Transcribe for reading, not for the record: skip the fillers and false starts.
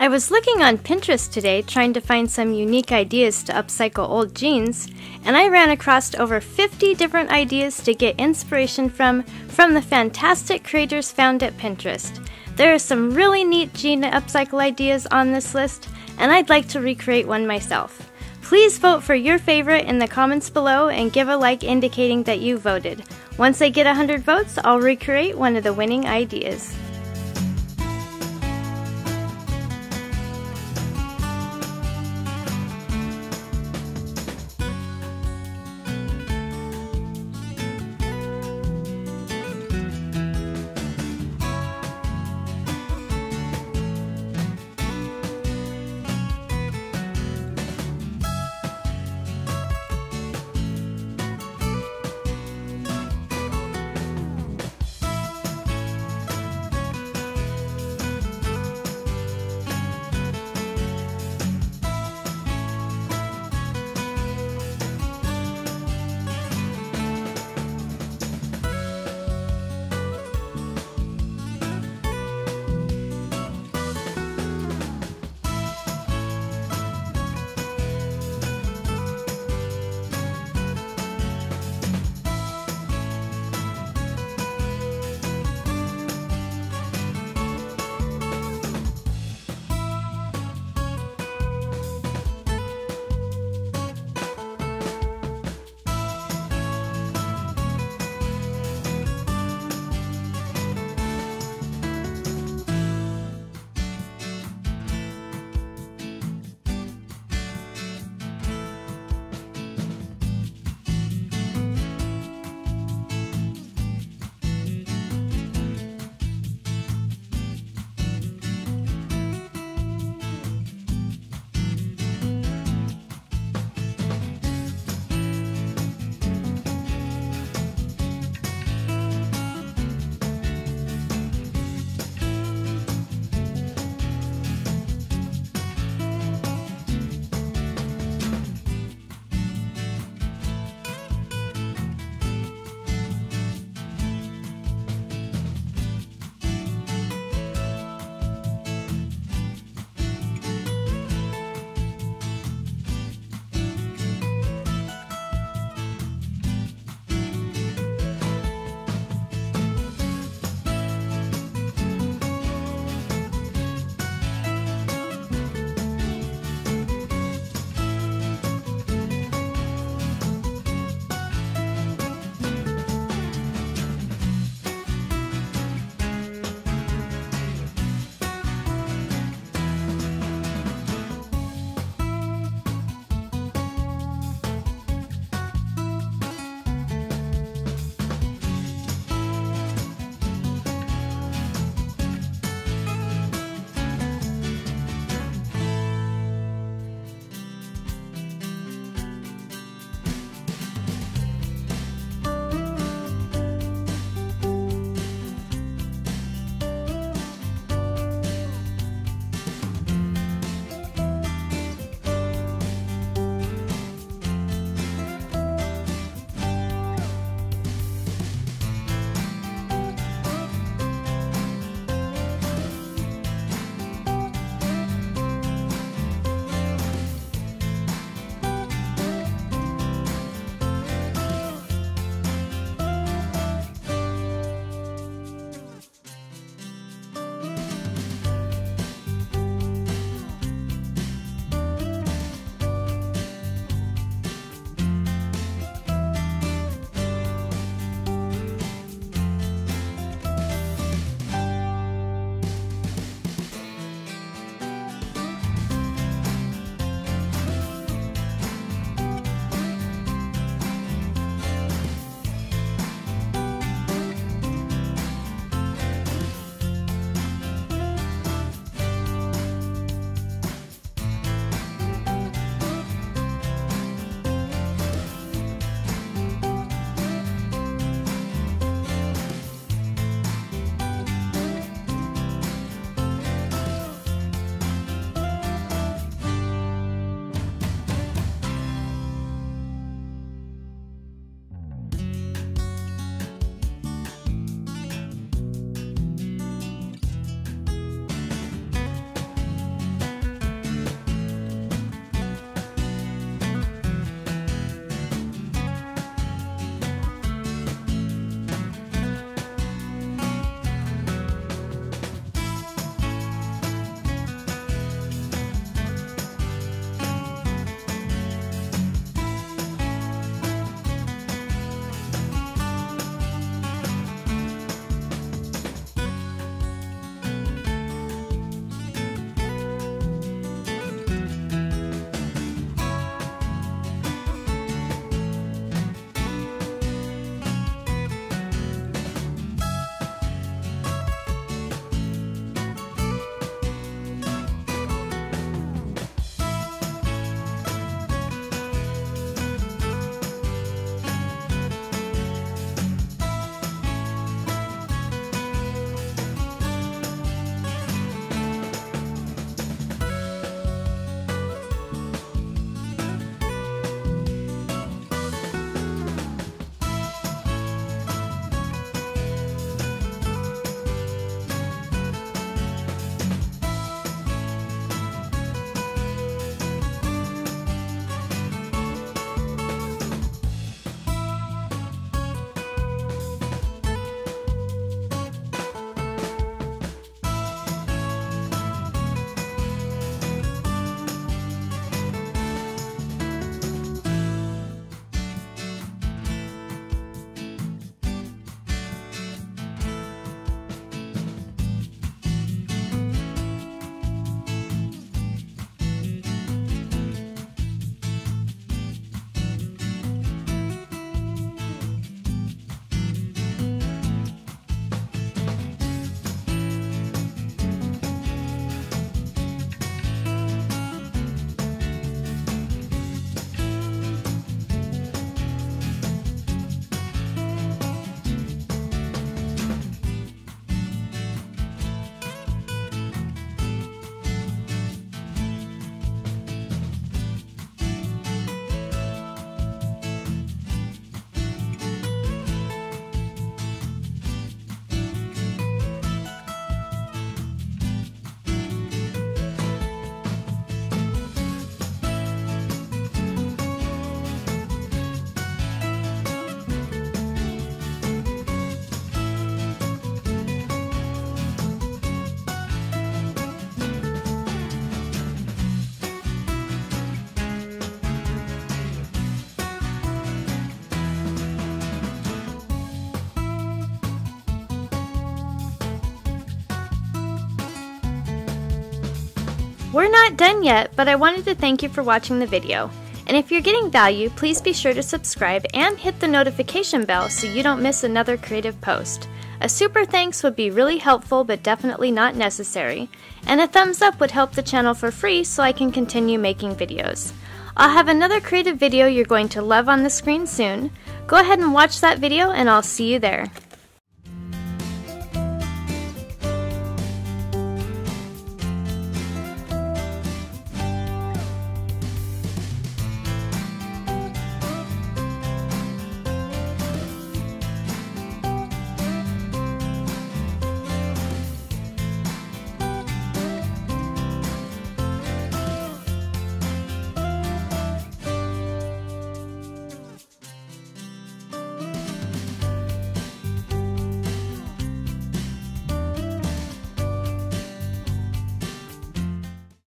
I was looking on Pinterest today trying to find some unique ideas to upcycle old jeans, and I ran across over 50 different ideas to get inspiration from the fantastic creators found at Pinterest. There are some really neat jean upcycle ideas on this list, and I'd like to recreate one myself. Please vote for your favorite in the comments below and give a like indicating that you voted. Once I get 100 votes, I'll recreate one of the winning ideas. We're not done yet, but I wanted to thank you for watching the video. And if you're getting value, please be sure to subscribe and hit the notification bell so you don't miss another creative post. A super thanks would be really helpful but definitely not necessary, and a thumbs up would help the channel for free so I can continue making videos. I'll have another creative video you're going to love on the screen soon. Go ahead and watch that video and I'll see you there.